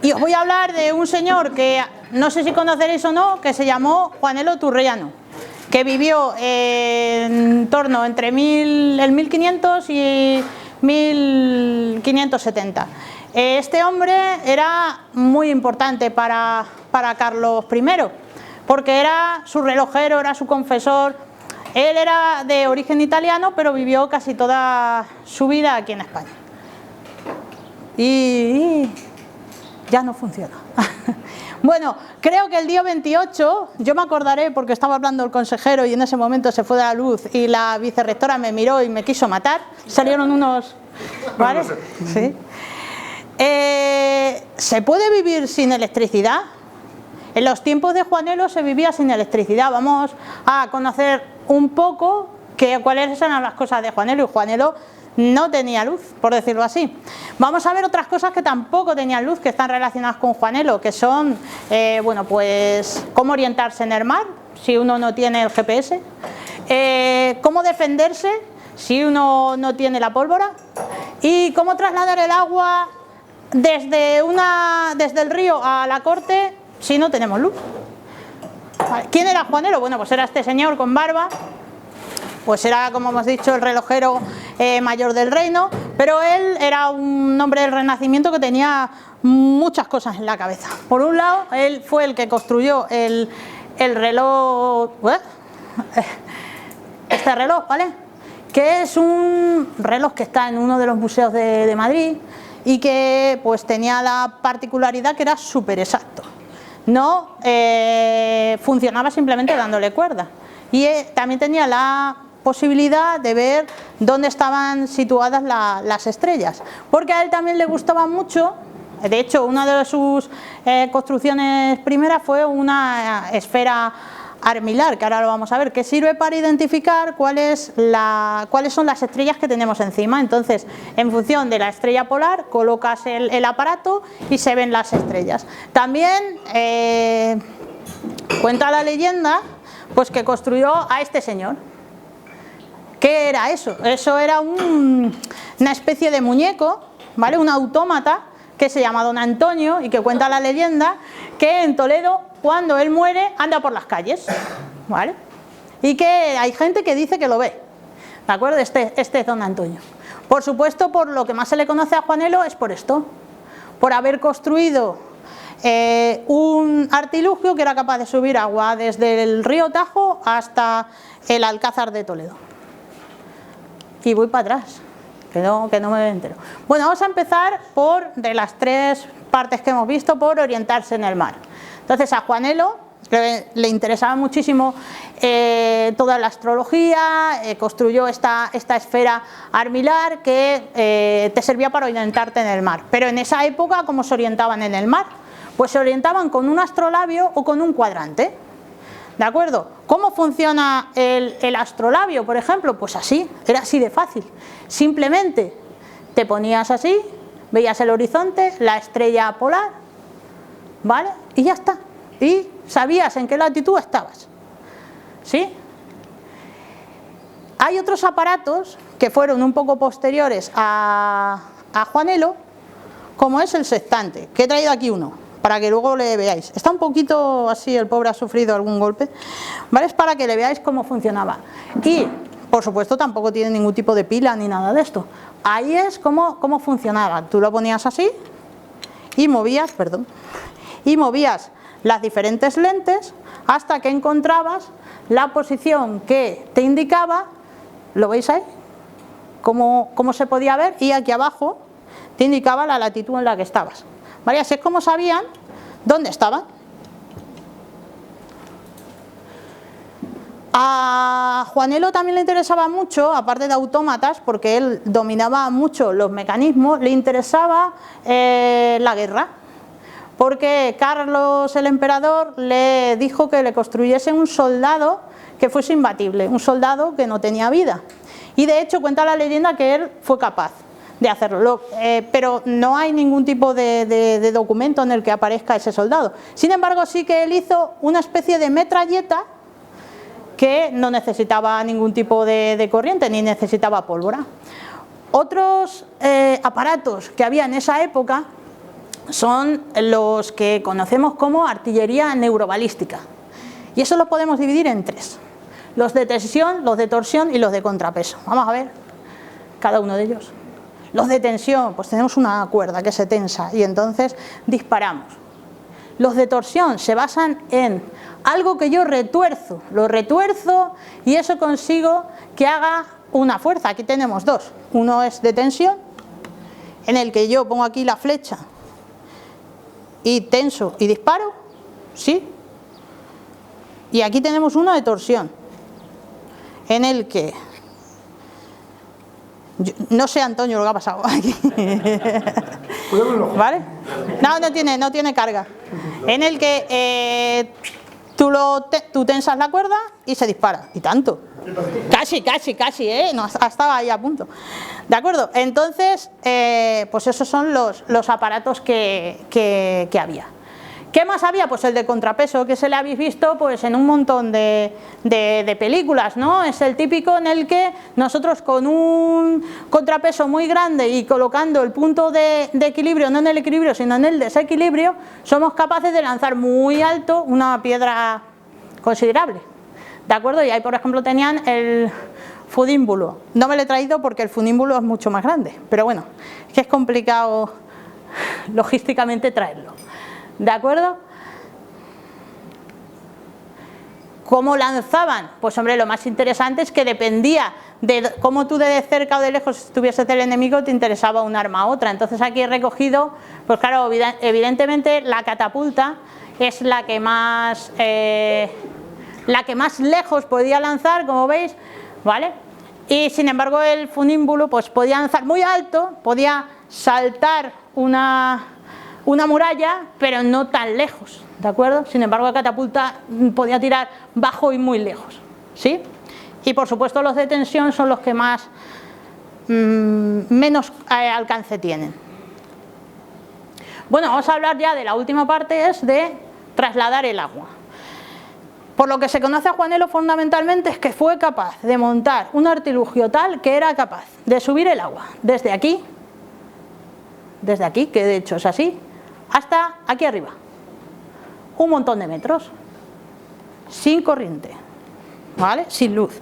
Y os voy a hablar de un señor que no sé si conoceréis o no, que se llamó Juanelo Turriano, que vivió en torno entre el 1500 y 1570. Este hombre era muy importante para Carlos I, porque era su relojero, era su confesor. Él era de origen italiano, pero vivió casi toda su vida aquí en España. Y ya no funciona. Bueno, creo que el día 28, yo me acordaré porque estaba hablando el consejero y en ese momento se fue de la luz y la vicerrectora me miró y me quiso matar. Salieron unos... ¿Vale? Sí. ¿Se puede vivir sin electricidad? En los tiempos de Juanelo se vivía sin electricidad. Vamos a conocer un poco cuáles eran las cosas de Juanelo. Y Juanelo no tenía luz, por decirlo así. Vamos a ver otras cosas que tampoco tenían luz, que están relacionadas con Juanelo, que son, bueno, pues cómo orientarse en el mar, si uno no tiene el GPS, cómo defenderse si uno no tiene la pólvora, y cómo trasladar el agua desde el río a la corte si no tenemos luz. ¿Quién era Juanelo? Bueno, pues era este señor con barba. Pues era, como hemos dicho, el relojero mayor del reino, pero él era un hombre del Renacimiento que tenía muchas cosas en la cabeza. Por un lado, él fue el que construyó el reloj, este reloj, ¿vale? Que es un reloj que está en uno de los museos de Madrid y que pues tenía la particularidad que era súper exacto. No funcionaba simplemente dándole cuerda. Y también tenía la posibilidad de ver dónde estaban situadas las estrellas, porque a él también le gustaba mucho. De hecho, una de sus construcciones primeras fue una esfera armilar, que ahora lo vamos a ver, que sirve para identificar cuáles son las estrellas que tenemos encima. Entonces, en función de la estrella polar, colocas el aparato y se ven las estrellas. También cuenta la leyenda pues que construyó a este señor. ¿Qué era eso? Eso era una especie de muñeco, ¿vale? Un autómata que se llama Don Antonio y que cuenta la leyenda que en Toledo, cuando él muere, anda por las calles, ¿vale? Y que hay gente que dice que lo ve, ¿de acuerdo? Este es Don Antonio. Por supuesto, por lo que más se le conoce a Juanelo es por esto, por haber construido un artilugio que era capaz de subir agua desde el río Tajo hasta el Alcázar de Toledo. Y voy para atrás, que no me entero. Bueno, vamos a empezar de las tres partes que hemos visto, por orientarse en el mar. Entonces, a Juanelo le interesaba muchísimo toda la astrología, construyó esta esfera armilar que te servía para orientarte en el mar. Pero en esa época, ¿cómo se orientaban en el mar? Pues se orientaban con un astrolabio o con un cuadrante. ¿De acuerdo? ¿Cómo funciona el astrolabio, por ejemplo? Pues así, era así de fácil. Simplemente te ponías así, veías el horizonte, la estrella polar, ¿vale? Y ya está. Y sabías en qué latitud estabas. ¿Sí? Hay otros aparatos que fueron un poco posteriores a Juanelo, como es el sextante, que he traído aquí uno, para que luego le veáis. Está un poquito así, el pobre ha sufrido algún golpe, ¿vale? Es para que le veáis cómo funcionaba. Y, por supuesto, tampoco tiene ningún tipo de pila ni nada de esto. Ahí es cómo funcionaba. Tú lo ponías así y movías, las diferentes lentes hasta que encontrabas la posición que te indicaba. ¿Lo veis ahí? Cómo se podía ver, y aquí abajo te indicaba la latitud en la que estabas. ¿Vale? Así es como sabían dónde estaban. A Juanelo también le interesaba mucho, aparte de autómatas, porque él dominaba mucho los mecanismos, le interesaba la guerra, porque Carlos el emperador le dijo que le construyese un soldado que fuese imbatible, un soldado que no tenía vida. Y de hecho cuenta la leyenda que él fue capaz de hacerlo, pero no hay ningún tipo de documento en el que aparezca ese soldado. Sin embargo, sí que él hizo una especie de metralleta que no necesitaba ningún tipo de corriente ni necesitaba pólvora. Otros aparatos que había en esa época son los que conocemos como artillería neurobalística. Y eso lo podemos dividir en tres: los de tensión, los de torsión y los de contrapeso. Vamos a ver cada uno de ellos. Los de tensión, pues tenemos una cuerda que se tensa y entonces disparamos. Los de torsión se basan en algo que yo retuerzo, lo retuerzo y eso consigo que haga una fuerza. Aquí tenemos dos. Uno es de tensión, en el que yo pongo aquí la flecha y tenso y disparo, ¿sí? Y aquí tenemos uno de torsión, en el que no sé, Antonio, lo que ha pasado aquí. ¿Vale? No tiene carga. En el que tú tensas la cuerda y se dispara. Y tanto. Casi, no, estaba ahí a punto. ¿De acuerdo? Entonces, pues esos son los aparatos que había. ¿Qué más había? Pues el de contrapeso, que se le habéis visto pues en un montón de películas, ¿no? Es el típico en el que nosotros con un contrapeso muy grande y colocando el punto de equilibrio, no en el equilibrio sino en el desequilibrio, somos capaces de lanzar muy alto una piedra considerable. ¿De acuerdo? Y ahí, por ejemplo, tenían el funímbulo. No me lo he traído porque el funímbulo es mucho más grande, pero bueno, es que es complicado logísticamente traerlo. ¿De acuerdo? ¿Cómo lanzaban? Pues hombre, lo más interesante es que dependía de cómo tú de cerca o de lejos estuvieses del enemigo, te interesaba un arma u otra. Entonces aquí he recogido, pues claro, evidentemente la catapulta es la que más lejos podía lanzar, como veis, ¿vale? Y sin embargo el funímbulo pues podía lanzar muy alto, podía saltar una muralla, pero no tan lejos, ¿de acuerdo? Sin embargo, la catapulta podía tirar bajo y muy lejos, ¿sí? Y por supuesto los de tensión son los que menos alcance tienen. Bueno, vamos a hablar ya de la última parte, es de trasladar el agua. Por lo que se conoce a Juanelo fundamentalmente es que fue capaz de montar un artilugio tal que era capaz de subir el agua desde aquí, que de hecho es así, hasta aquí arriba, un montón de metros, sin corriente, ¿vale? Sin luz.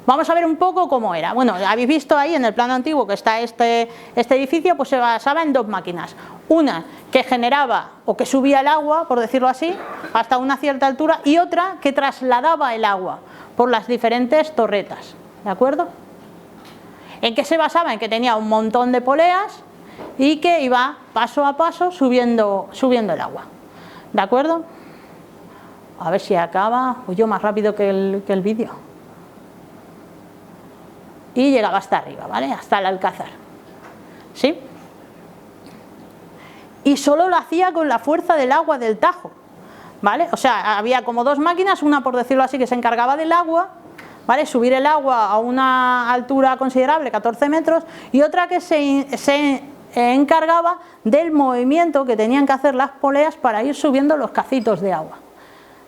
Vamos a ver un poco cómo era. Bueno, habéis visto ahí en el plano antiguo que está este edificio, pues se basaba en dos máquinas. Una que generaba o que subía el agua, por decirlo así, hasta una cierta altura, y otra que trasladaba el agua por las diferentes torretas, ¿de acuerdo? ¿En qué se basaba? En que tenía un montón de poleas y que iba paso a paso subiendo el agua, ¿de acuerdo? A ver si acaba, o yo más rápido que el vídeo. Y llegaba hasta arriba, ¿vale? Hasta el Alcázar, ¿sí? Y solo lo hacía con la fuerza del agua del Tajo, ¿vale? O sea, había como dos máquinas, una por decirlo así que se encargaba del agua, ¿vale? Subir el agua a una altura considerable, 14 metros, y otra que se encargaba del movimiento que tenían que hacer las poleas para ir subiendo los cacitos de agua,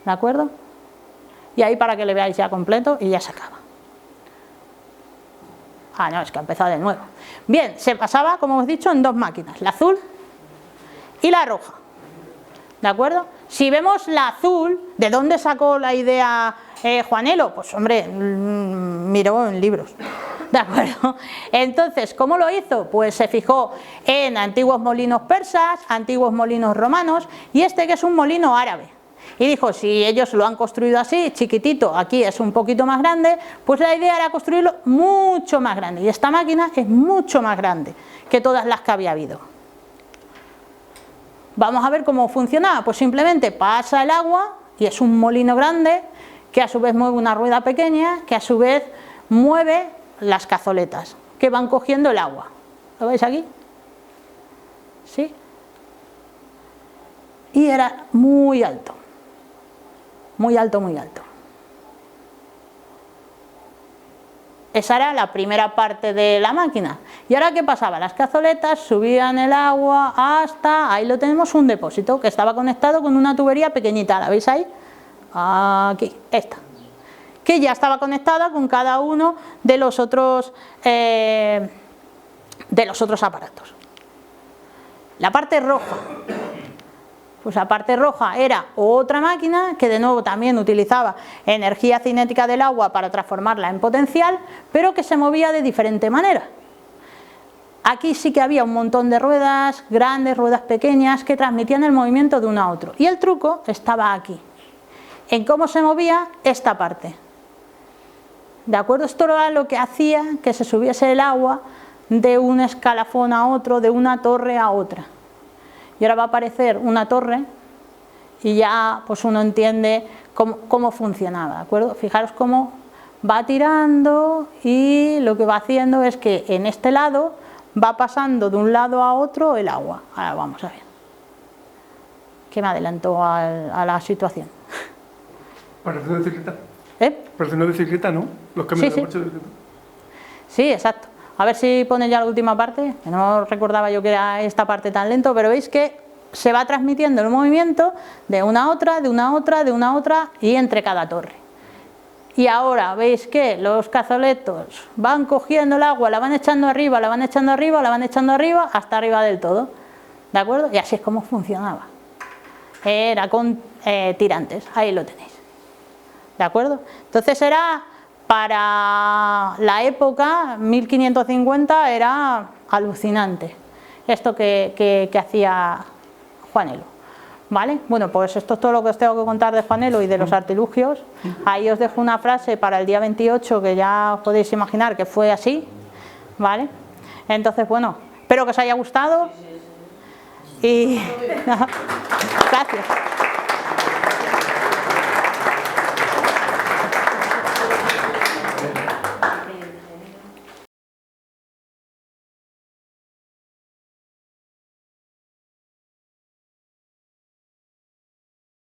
¿de acuerdo? Y ahí para que le veáis ya completo y ya se acaba. Ah, no, es que ha empezado de nuevo. Bien, se pasaba, como hemos dicho, en dos máquinas, la azul y la roja, ¿de acuerdo? Si vemos la azul, ¿de dónde sacó la idea Juanelo? Pues hombre, miró en libros, ¿de acuerdo? Entonces, ¿cómo lo hizo? Pues se fijó en antiguos molinos persas, antiguos molinos romanos y este que es un molino árabe. Y dijo, si ellos lo han construido así, chiquitito, aquí es un poquito más grande, pues la idea era construirlo mucho más grande. Y esta máquina es mucho más grande que todas las que había habido. Vamos a ver cómo funcionaba. Pues simplemente pasa el agua y es un molino grande que a su vez mueve una rueda pequeña, que a su vez mueve las cazoletas que van cogiendo el agua. ¿Lo veis aquí? ¿Sí? Y era muy alto. Muy alto, muy alto. Esa era la primera parte de la máquina. ¿Y ahora qué pasaba? Las cazoletas subían el agua hasta... Ahí lo tenemos, un depósito que estaba conectado con una tubería pequeñita. ¿La veis ahí? Aquí, esta. Que ya estaba conectada con cada uno de los otros aparatos. La parte roja. Pues la parte roja era otra máquina que de nuevo también utilizaba energía cinética del agua para transformarla en potencial, pero que se movía de diferente manera. Aquí sí que había un montón de ruedas, grandes, ruedas pequeñas, que transmitían el movimiento de uno a otro. Y el truco estaba aquí, en cómo se movía esta parte. ¿De acuerdo? Esto era lo que hacía que se subiese el agua de un escalafón a otro, de una torre a otra. Y ahora va a aparecer una torre y ya pues uno entiende cómo funcionaba, ¿de acuerdo? Fijaros cómo va tirando y lo que va haciendo es que en este lado va pasando de un lado a otro el agua. Ahora vamos a ver. Que me adelantó a la situación. Parece una bicicleta. Parece una bicicleta, ¿no? Los cambios de marcha de bicicleta. Sí, exacto. A ver si pone ya la última parte, que no recordaba yo que era esta parte tan lento, pero veis que se va transmitiendo el movimiento de una a otra, de una a otra, de una a otra y entre cada torre. Y ahora veis que los cazoletos van cogiendo el agua, la van echando arriba, la van echando arriba, la van echando arriba, hasta arriba del todo. ¿De acuerdo? Y así es como funcionaba. Era con tirantes, ahí lo tenéis. ¿De acuerdo? Entonces era... Para la época, 1550, era alucinante esto que hacía Juanelo, ¿vale? Bueno, pues esto es todo lo que os tengo que contar de Juanelo y de los artilugios. Ahí os dejo una frase para el día 28 que ya os podéis imaginar que fue así, ¿vale? Entonces, bueno, espero que os haya gustado y gracias.